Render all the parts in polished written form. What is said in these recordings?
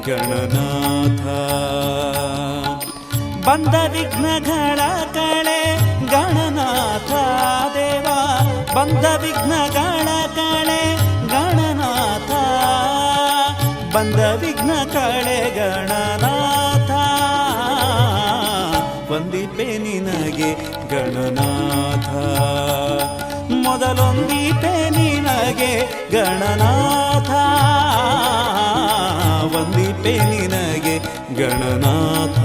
ಗಣನಾಥ. ಬಂದ ವಿಘ್ನಗಳ ಕಳೆ ಗಣನಾಥ ದೇವ, ಬಂದ ವಿಘ್ನಗಳ ಕಳೆ ಗಣನಾಥ, ಬಂದ ವಿಘ್ನ ಕಳೆ ಗಣನಾಥ. ವಂದಿಪೆ ನಿನಗೆ ಗಣನಾಥ, ಮೊದಲೊಂದಿಪೆ ನಿನಗೆ ಗಣನಾಥ, ವಂದಿಪೆ ನಿನಗೆ ಗಣನಾಥ.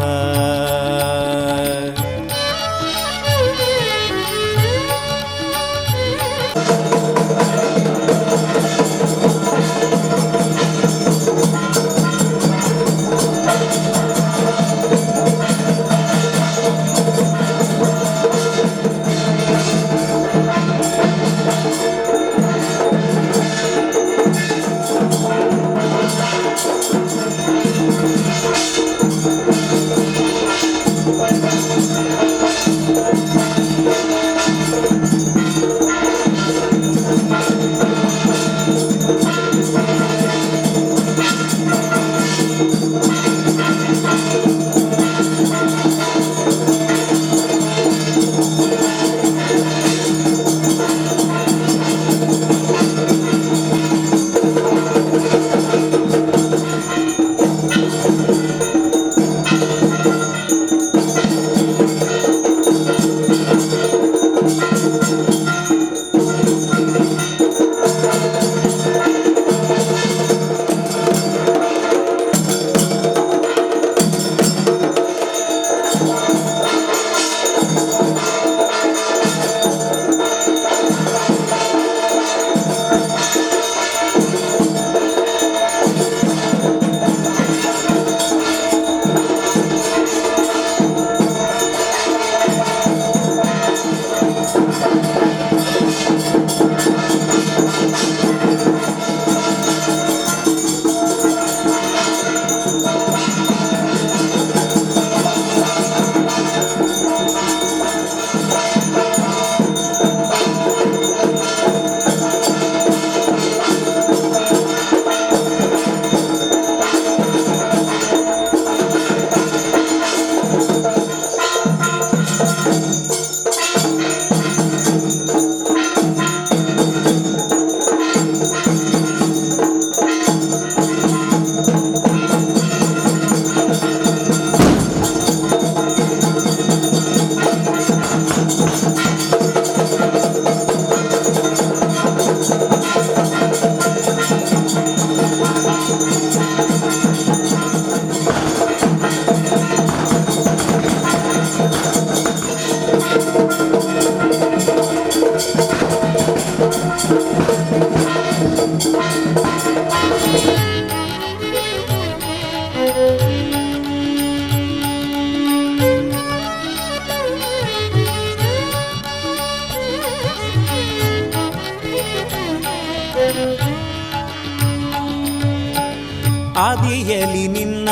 ಆದಿಯಲ್ಲಿ ನಿನ್ನ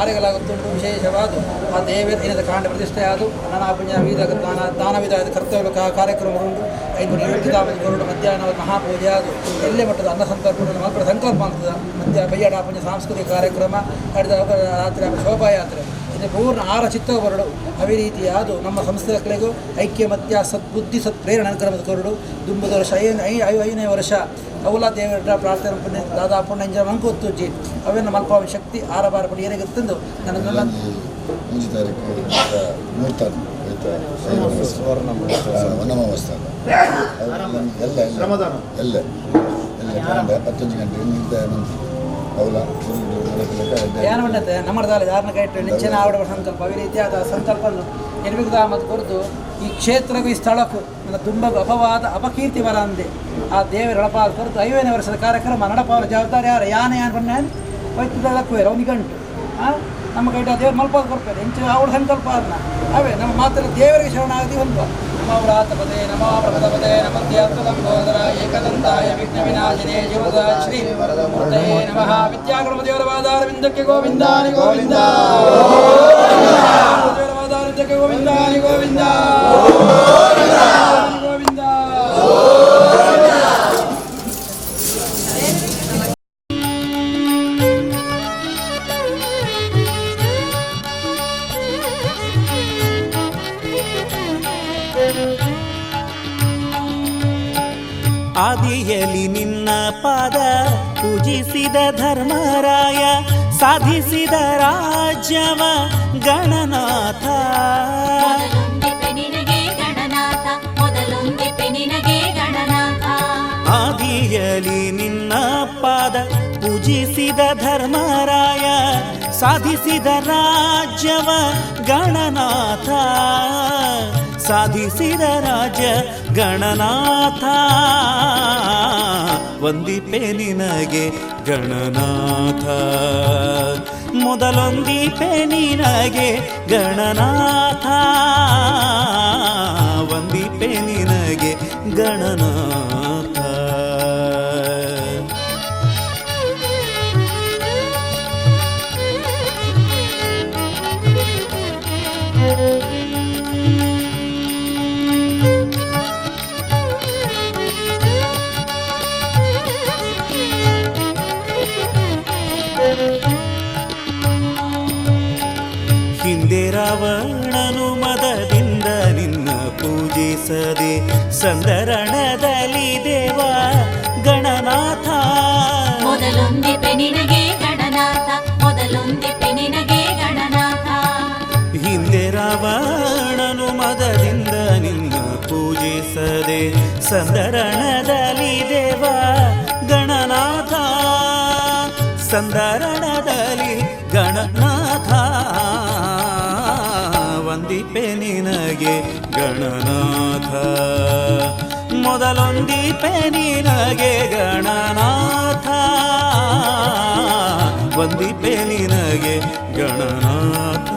ಆರೆಗಳಾಗುತ್ತುಂಟು ವಿಶೇಷವಾದ ಆ ದೇವರ ದಿನದ ಕಾಂಡ ಪ್ರತಿಷ್ಠೆಯಾದು ನಾನಾ ಪುಣ್ಯ ವಿಧ ನಾನಾ ವಿಧವಾದ ಕರ್ತವ್ಯ ಕಾರ್ಯಕ್ರಮಗಳುಂಟು 570 ಗರುಡು ಮಧ್ಯಾಹ್ನ ಮಹಾಪೂಜೆ ಅದು ಎಲ್ಲೇ ಮಟ್ಟದ ಅನ್ನ ಸಂತರ್ಪಣೆ ಮಕ್ಕಳ ಸಂಕಲ್ಪ ಆಗ್ತದೆ ಮಧ್ಯಾಹ್ನ ಬಯ್ಯಾಡ ಪುಣ್ಯ ಸಾಂಸ್ಕೃತಿಕ ಕಾರ್ಯಕ್ರಮ ನಡೆದ ರಾತ್ರಿ ಶೋಭಾಯಾತ್ರೆ ಇದು ಪೂರ್ಣ 6 ಚಿತ್ತ ಬರಡು ಅವೇ ರೀತಿಯಾದ ನಮ್ಮ ಸಂಸ್ಥೆಗಳಿಗೂ ಐಕ್ಯಮತ್ಯ ಸದ್ಬುದ್ಧಿ ಸತ್ಪ್ರೇರಣೆ ಕ್ರಮದ ಕೊರಡು ದುಂಬದ ವರ್ಷ 5ನೇ ವರ್ಷ ಅವಲ ದೇವರ ಪ್ರಾರ್ಥನೆ ಪುಣ್ಯ ದಾದಾ ಪುಣ್ಯ ಇಂಜ ಮಂಕು ಒತ್ತುಜ್ಜಿ ಅವೇನು ಮಲ್ಪಾವ ಶಕ್ತಿ ಆರಬಾರ ಪಡಿ ಏನಾಗ ತಂದು ನನ್ನ 3 ತಾರೀಕು 3 ತಾರೀಕು ಸುವರ್ಣ ವನಮಹೋತ್ಸವ ಎಲ್ಲ 15 ಗಂಟೆ ಅವಲ ಯಾನವನ್ನತೆ ನಮ್ಮದಾಲ ಯಾರನ್ನ ಕೈಟ್ಟು ನೆಚ್ಚಿನ ಆವಡ ಸಂಕಲ್ಪ ಅವೇ ರೀತಿಯಾದ ಸಂಕಲ್ಪವನ್ನು ನಿರ್ವಿಘ್ನಮದು ಕೊರತು ಈ ಕ್ಷೇತ್ರಕ್ಕೂ ಈ ಸ್ಥಳಕ್ಕೂ ನನ್ನ ತುಂಬ ಅಪವಾದ ಅಪಕೀರ್ತಿ ಬರ ಅಂದೆ ಆ ದೇವರ ಎಳಪಾದ ಕೊರತು 5ನೇ ವರ್ಷದ ಕಾರ್ಯಕ್ರಮ ನಡಪಾವರ ಜವಾಬ್ದಾರಿ ಯಾರು ಯಾನ ಬಣ್ಣ ವೈದ್ಯದಕ್ಕೂ ಒಂದು ಗಂಟು ನಮ್ಮ ಕೈಟ ದೇವ್ರು ಮಲ್ಪಾದ ಕೊಡ್ತಾರೆ ಹೆಂಚು ಅವಳ ಸಂಕಲ್ಪ ಅದನ್ನ ಅವೇ ನಮ್ಮ ಮಾತ್ರ ದೇವರಿಗೆ ಶರಣಾಗತಿ ಒಂದು ನಮೋರಾತಪದೇ ನಮೋ ಪ್ರಪದಪದೇ ನಮೋದರ ಏಕದಂತಾಯ ವಿಘ್ನ ವಿನಾಶಿನೇ ಜೀವದ ಶ್ರೀ ವರದಮೂರ್ತಯೇ ನಮಃ ವಿದ್ಯಾಗಣಮ ದೇವರವಾದಾರವಿಂದಕ್ಕೆ ಗೋವಿಂದಾನಿ ಗೋವಿಂದ ದೇವರವಾದಾರವಿಂದಕ್ಕೆ ಗೋವಿಂದಾನಿ ಗೋವಿಂದ ಗೋವಿಂದ ಆದಿಯಲಿ ನಿನ್ನ ಪಾದ ಪೂಜಿಸಿದ ಧರ್ಮರಾಯ ಸಾಧಿಸಿದ ರಾಜ್ಯವ ಗಣನಾಥ. ಮೊದಲೊಂದಿಪೆ ನಿನಗೆ ಗಣನಾಥ, ಮೊದಲೊಂದಿಪೆ ನಿನಗೆ ಗಣನಾಥ. ಆದಿಯಲಿ ನಿನ್ನ ಪಾದ ಪೂಜಿಸಿದ ಧರ್ಮರಾಯ ಸಾಧಿಸಿದ ರಾಜ್ಯವ ಗಣನಾಥ, ಸಾಧಿಸಿದ ರಾಜ್ಯ ಗಣನಾಥ. ವಂದಿಪೆ ನಿನಗೆ ಗಣನಾಥ, ಮೊದಲೊಂದಿಪೆ ನಿನಗೆ ಗಣನಾಥ, ವಂದಿಪೆ ನಿನಗೆ ಗಣನಾಥ. ಹಿಂದೆ ರಾವಣನು ಮದದಿಂದ ನಿನ್ನ ಪೂಜಿಸದೆ ಸಂದರಣದಲ್ಲಿ ದೇವ ಗಣನಾಥ. ಮೊದಲೊಂದಿಪೆ ನಿನಗೆ ಗಣನಾಥ, ಮೊದಲೊಂದಿಪೆ ನಿನಗೆ ಗಣನಾಥ. ಹಿಂದೆ ರಾವಣನು ಮದದಿಂದ ನಿನ್ನ ಪೂಜಿಸದೆ ಸಂದರಣದಲ್ಲಿ ದೇವ ಗಣನಾಥ, ಸಂದರಣದಲ್ಲಿ ಗಣನಾಥ. ವಂದಿಪೆ ನಿನಗೆ ಗಣನಾಥ, ಮೊದಲೊಂದಿಪೆ ನಿನಗೆ ಗಣನಾಥ, ವಂದಿಪೆ ನಿನಗೆ ಗಣನಾಥ.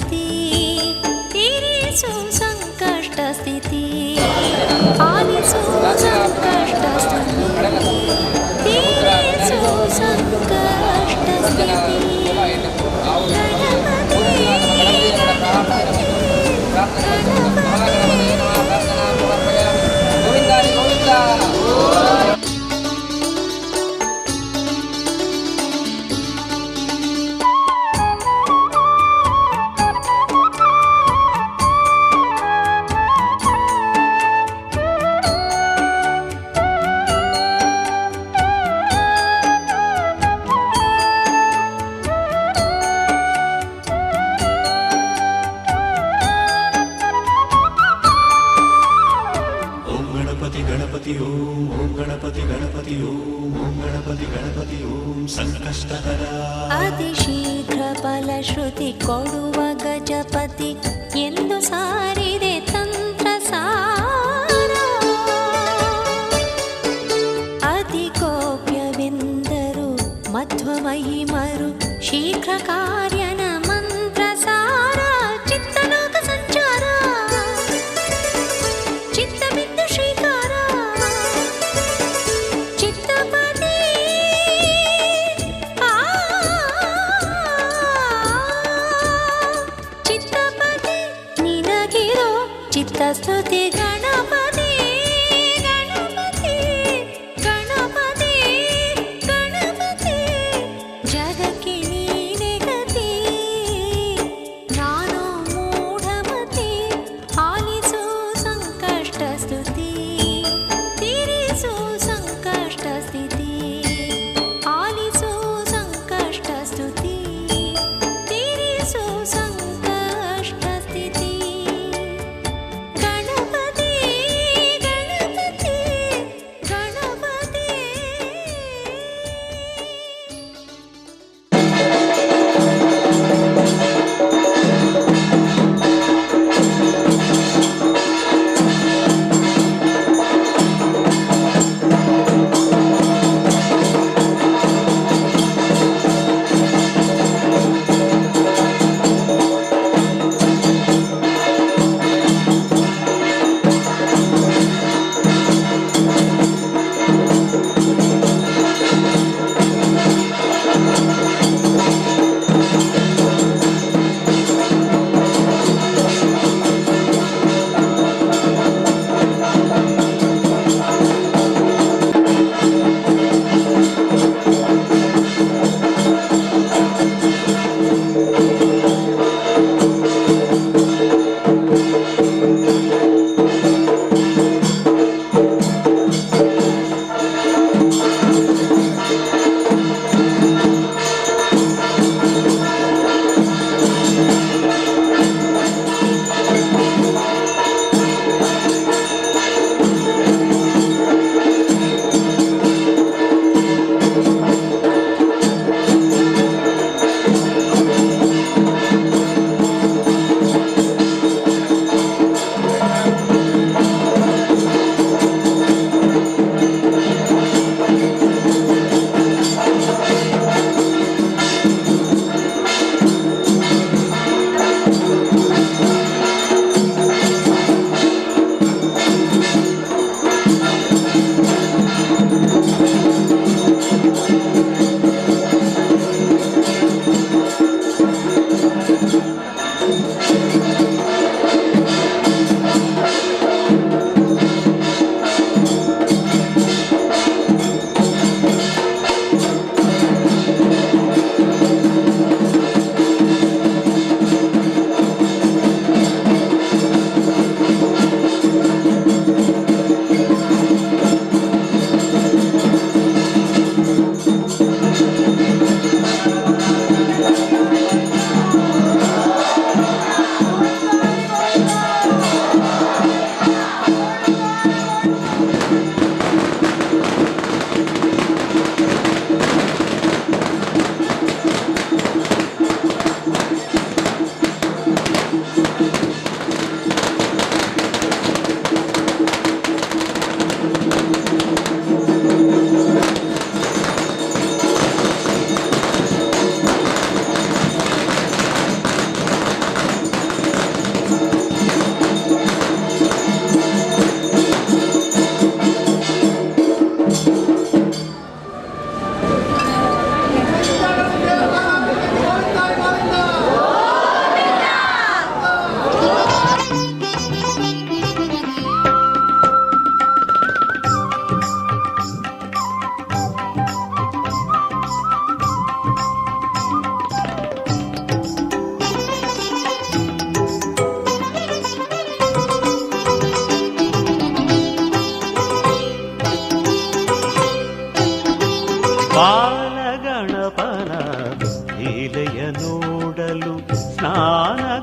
ಸ್ತುತಿ ತೀರಿಸು ಸಂಕಷ್ಟ ಸ್ಥಿತಿ ಆಲಿಸು ಸಂಕಷ್ಟ ಸ್ತುತಿ ತೀರಿಸು ಸಂಕಷ್ಟ ಸ್ಥಿತಿ गणपति ओम गणपति गणपति ओम गणपति गणपति ओम संकष्टहरा ಅತಿಶೀಘ್ರ ಫಲಶ್ರುತಿ ಕೊಡುವ ಗಜಪತಿ ಎಂದು ಸಾರಿದೆ ತಂತ್ರ ಸಾರ ಅತಿ ಗೋಪ್ಯವೆಂದರು ಮಧ್ವ ಮಹಿಮರು ಶೀಘ್ರ ಕಾರ್ಯನ ಮಂತ್ರ ಸಾರ ಚಿತ್ತಲೋಕ ಸಂಚಾರ ಚಿತ್ತಬಿಂದು ಶ್ರೀಕಾರ ಚಿತ್ತಪತಿ ಚಿತ್ತಪತಿ ನಿನಗಿರೋ ಚಿತ್ತಸ್ತುತಿ ಗಣಪತಿ ಗಣಪತಿ ಗಣಪತಿ ಗಣಪತಿ ಜಗಕ್ಕೆ ನೀನೆ ಗತಿ ನಾನು ಮೂಢಮತಿ ಆಲಿಸು ಸಂಕಷ್ಟ ಸ್ತುತಿ ತೀರಿಸು ಸಂಕಷ್ಟ ಸ್ಥಿತಿ ಆಲಿಸು ಸಂಕಷ್ಟ ಸ್ತುತಿ ತೀರಿಸು ಸಂಕಷ್ಟ ಸ್ಥಿತಿ ಗಣಪತಿ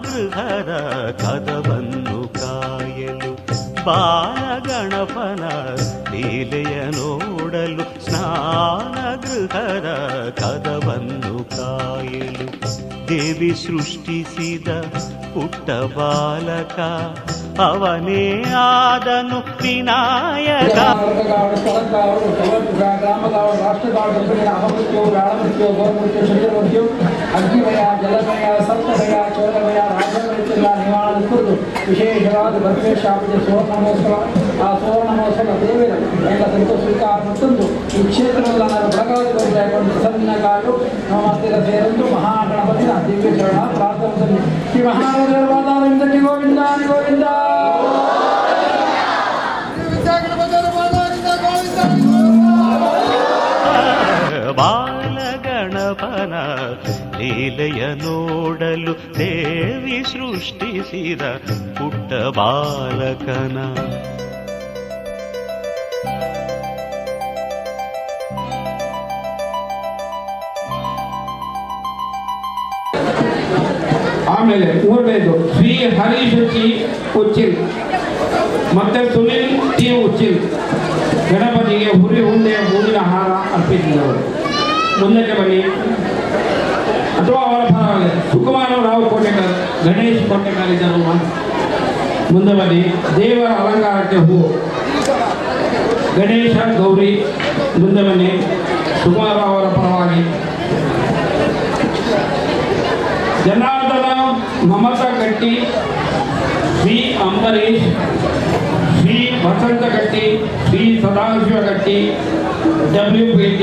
ಗೃಹದ ಕದವನ್ನು ಕಾಯಲು ಬಾಲಗಣಪನ ಲೀಲೆಯ ನೋಡಲು ಸ್ನಾನ ಗೃಹದ ಕದವನ್ನು ಕಾಯಲು ದೇವಿ ಸೃಷ್ಟಿಸಿದ ಪುಟ್ಟ ಬಾಲಕ ಅವನೇ ಆದನು ವಿನಾಯಕ. ಅಗ್ನಿಮಯ ಜಲಮಯ ಸಪ್ತಮಯ ಚೋರಮಯ ರಾಜಮಯ ನಿವಾರಣೆ ಕುರಿತು ವಿಶೇಷವಾದ ಬಸವೇಶ್ವರ ಸುವರ್ಣ ಮಹೋತ್ಸವ ಆ ಸುವರ್ಣ ಮಹೋತ್ಸವ ದೇವರ ಎಲ್ಲ ಸ್ವೀಕಾರ ಮತ್ತೊಂದು ಈ ಕ್ಷೇತ್ರದಲ್ಲಿ ನಾನು ಬೆಳಗಾವಿ ಬರಬೇಕು ಸಣ್ಣ ಕಾಲು ನಮ್ಮ ಹತ್ತಿರ ಸೇರಂದು ಮಹಾಗಣಪತಿನ ದಿವ್ಯ ಚರಣ ಪ್ರಾರ್ಥನೆ ಶ್ರೀ ಮಹಾರಾಜರಿಂದ ಗೋವಿಂದ ಗೋವಿಂದ ಬಾಲಗಣಪನ ಲೀಲೆಯ ನೋಡಲು ದೇವಿ ಸೃಷ್ಟಿಸಿದ ಪುಟ್ಟ ಬಾಲಕನ ಆಮೇಲೆ ಮೂರನೇದು ಶ್ರೀ ಹರೀಶ್ ಟಿ ಉಚ್ಚಿಲ್ ಮತ್ತೆ ಸುನಿಲ್ ಟಿ ಉಚ್ಚಿಲ್ ಗಣಪತಿಗೆ ಹುರಿ ಹುಂಡೆಯ ಹೂವಿನ ಹಾರ ಅರ್ಪಿಸಿದವರು. ಮುಂದಕ್ಕೆ ಬನ್ನಿ. ಅಥವಾ ಅವರ ಪರವಾಗಿ ಸುಕುಮಾರರಾವ್ ಕೋಟೆಕರ್, ಗಣೇಶ್ ಕೋಟೆಕರ್ ಇದ್ದರು. ಮುಂದೆ ಬನ್ನಿ. ದೇವರ ಅಲಂಕಾರಕ್ಕೆ ಹೂವು ಗಣೇಶ ಗೌರಿ. ಮುಂದೆ ಬನ್ನಿ. ಸುಕುಮಾರರಾವ್ ಅವರ ಪರವಾಗಿ ಜನಾರ್ದನ ಮಮತಾ ಗಟ್ಟಿ, ಶ್ರೀ ಅಂಬರೀಶ್, ಶ್ರೀ ವಸಂತ ಗಟ್ಟಿ, ಶ್ರೀ ಸದಾಶಿವ ಗಟ್ಟಿ, WPT,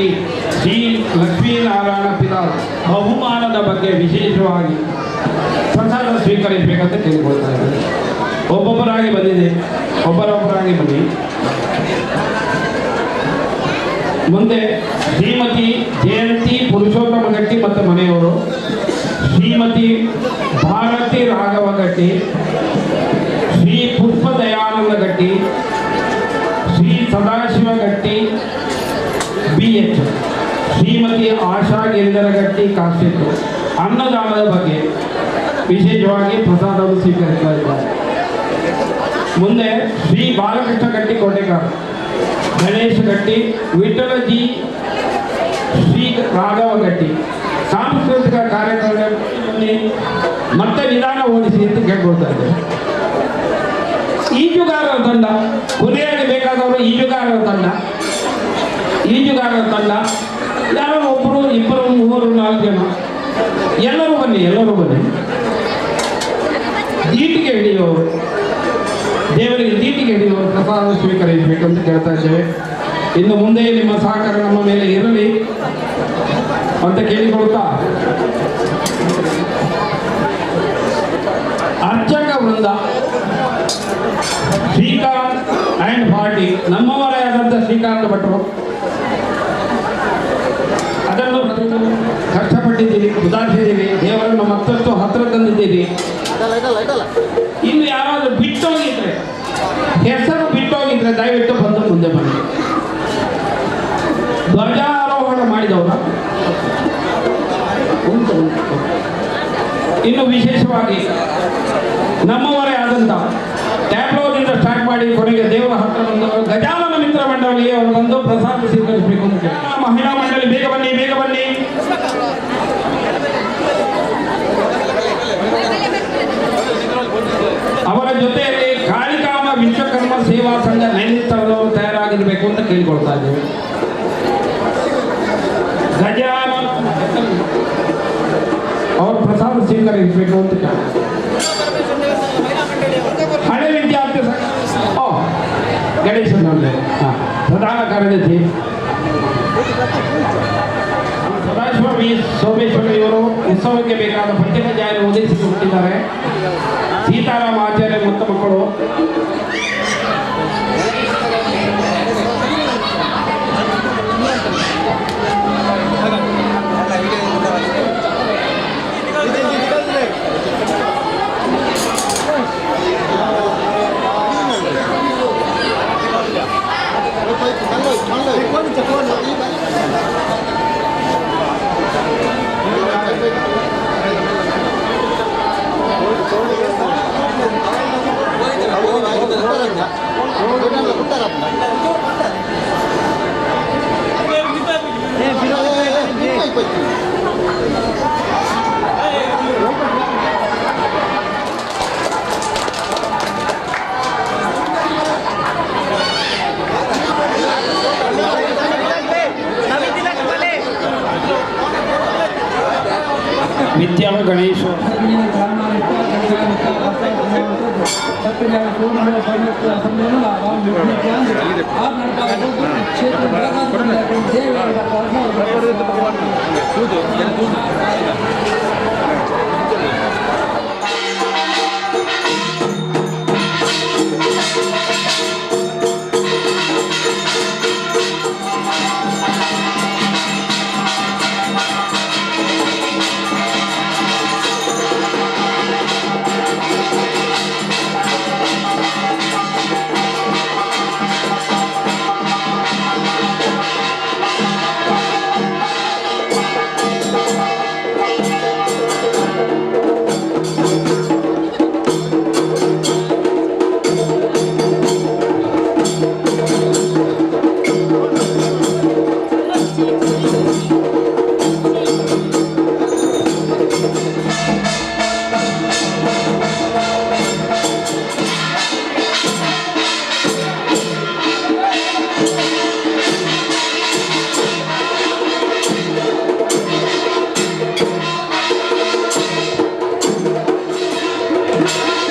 ಶ್ರೀ ಲಕ್ಷ್ಮೀನಾರಾಯಣ ಪಿದಾರ್ ಬಹುಮಾನದ ಬಗ್ಗೆ ವಿಶೇಷವಾಗಿ ಪ್ರಸಾದ ಸ್ವೀಕರಿಸಬೇಕಂತ ಕೇಳಿಕೊಳ್ತಾ ಇದ್ದಾರೆ. ಒಬ್ಬೊಬ್ಬರಾಗಿ ಬಂದಿದೆ, ಒಬ್ಬರೊಬ್ಬರಾಗಿ ಬನ್ನಿ. ಮುಂದೆ ಶ್ರೀಮತಿ ಜಯಂತಿ ಪುರುಷೋತ್ತಮ ಗಟ್ಟಿ ಮತ್ತು ಮನೆಯವರು, ಶ್ರೀಮತಿ ಭಾರತಿ ರಾಘವ ಗಟ್ಟಿ, ಶ್ರೀ ಪುಷ್ಪ ದಯಾನಂದ ಗಟ್ಟಿ, ಶ್ರೀ ಸದಾಶಿವ ಗಟ್ಟಿ BH, ಶ್ರೀಮತಿ ಆಶಾ ಗಿರಿಧರ ಗಟ್ಟಿ ಕಾಶಿತ್ತು. ಅನ್ನದಾನದ ಬಗ್ಗೆ ವಿಶೇಷವಾಗಿ ಪ್ರಸಾದವನ್ನು ಸ್ವೀಕರಿಸ್ತಾ ಇದ್ದಾರೆ. ಮುಂದೆ ಶ್ರೀ ಬಾಲಕೃಷ್ಣ ಗಟ್ಟಿ ಕೋಟೆಗಾರ್, ಗಣೇಶ ಗಟ್ಟಿ, ವಿಠಲಜಿ, ಶ್ರೀ ರಾಘವ ಗಟ್ಟಿ. ಸಾಂಸ್ಕೃತಿಕ ಕಾರ್ಯಕ್ರಮದಲ್ಲಿ ಮತ್ತೆ ವಿಧಾನ ಓದಿಸಿ ಅಂತ ಕೇಳ್ಕೊಳ್ತಾ ಇದ್ದಾರೆ. ಈಜುಗಾರರ ತಂಡ, ಕೊನೆಯಾಗಿ ಬೇಕಾದವರು ಈಜುಗಾರರ ತಂಡ ಯಾರೋ ಒಬ್ಬರು ಇಬ್ಬರು ಮೂವರು 4 ಜನ ಎಲ್ಲರೂ ಬನ್ನಿ. ದೀಟಿಗೆ ಹಿಡಿಯುವವರು, ದೇವರಿಗೆ ದೀಟಿಗೆ ಹಿಡಿಯುವವರು ಪ್ರಸಾದ ಸ್ವೀಕರಿಸಬೇಕು ಅಂತ ಕೇಳ್ತಾ ಇದ್ದೇವೆ. ಇನ್ನು ಮುಂದೆ ನಿಮ್ಮ ಸಹಕಾರ ನಮ್ಮ ಮೇಲೆ ಇರಲಿ ಅಂತ ಕೇಳಿಕೊಳ್ತಾ ಅರ್ಚಕ ವೃಂದ ಶ್ರೀಕಾಂತ್ ಆ್ಯಂಡ್ ಪಾರ್ಟಿ, ನಮ್ಮವರೇ ಆದಂಥ ಶ್ರೀಕಾಂತ್ ಭಟ್ರು, ಅದನ್ನು ಕಷ್ಟಪಟ್ಟಿದ್ದೀರಿ, ಸುಧಾರಿಸಿದ್ದೀರಿ, ದೇವರನ್ನು ಮತ್ತಷ್ಟು ಹತ್ತಿರ ತಂದಿದ್ದೀರಿ. ಇನ್ನು ಯಾರಾದರೂ ಬಿಟ್ಟೋಗಿದ್ರೆ, ಹೆಸರು ಬಿಟ್ಟೋಗಿದ್ರೆ ದಯವಿಟ್ಟು ಬಂದು ಮುಂದೆ ಬನ್ನಿ. ಧ್ವಜಾರೋಹಣ ಮಾಡಿದವರ ಇನ್ನು ವಿಶೇಷವಾಗಿ ನಮ್ಮವರೇ ಆದಂಥ ಟ್ಯಾಬ್ಲೋದಿಂದ ಸ್ಟಾರ್ಟ್ ಮಾಡಿ ಕೊನೆಗೆ ದೇವರ ಹತ್ರ ಬಂದವರು ಗಜಾನನ ಮಿತ್ರ ಮಂಡಳಿಗೆ ಅವರು ಬಂದು ಪ್ರಸಾದ ಸ್ವೀಕರಿಸಬೇಕು ಅಂತ. ಮಹಿಳಾ ಮಂಡಳಿ ಬೇಗ ಬನ್ನಿ. ಅವರ ಜೊತೆಯಲ್ಲಿ ಕಾಳಿಕಾಮ ವಿಶ್ವಕರ್ಮ ಸೇವಾ ಸಂಘ ನೈನಿತಾಳದವರು ತಯಾರಾಗಿರಬೇಕು ಅಂತ ಕೇಳಿಕೊಳ್ತಾ ಇದ್ದೇವೆ. ಗಜಾನ ಅವರು ಪ್ರಸಾದ ಸ್ವೀಕರಿಸಬೇಕು ಅಂತ. ಹಳೆ ವಿದ್ಯಾರ್ಥಿ ಗಣೇಶನ್ ಪ್ರಧಾನ ಕಾರ್ಯದರ್ಶಿ ಸದಾಶಿವ ವಿ ಸೋಮೇಶ್ವರಿ ಇವರು ಉತ್ಸವಕ್ಕೆ ಬೇಕಾದ ಪಂಚಕ ಜಾರಿ ಒದಗಿಸಿಕೊಟ್ಟಿದ್ದಾರೆ. ಸೀತಾರಾಮ ಆಚಾರ್ಯ ಮತ್ತು ಮಕ್ಕಳು ವಿದ್ಯಾವ ಗಣೇಶ Thank you.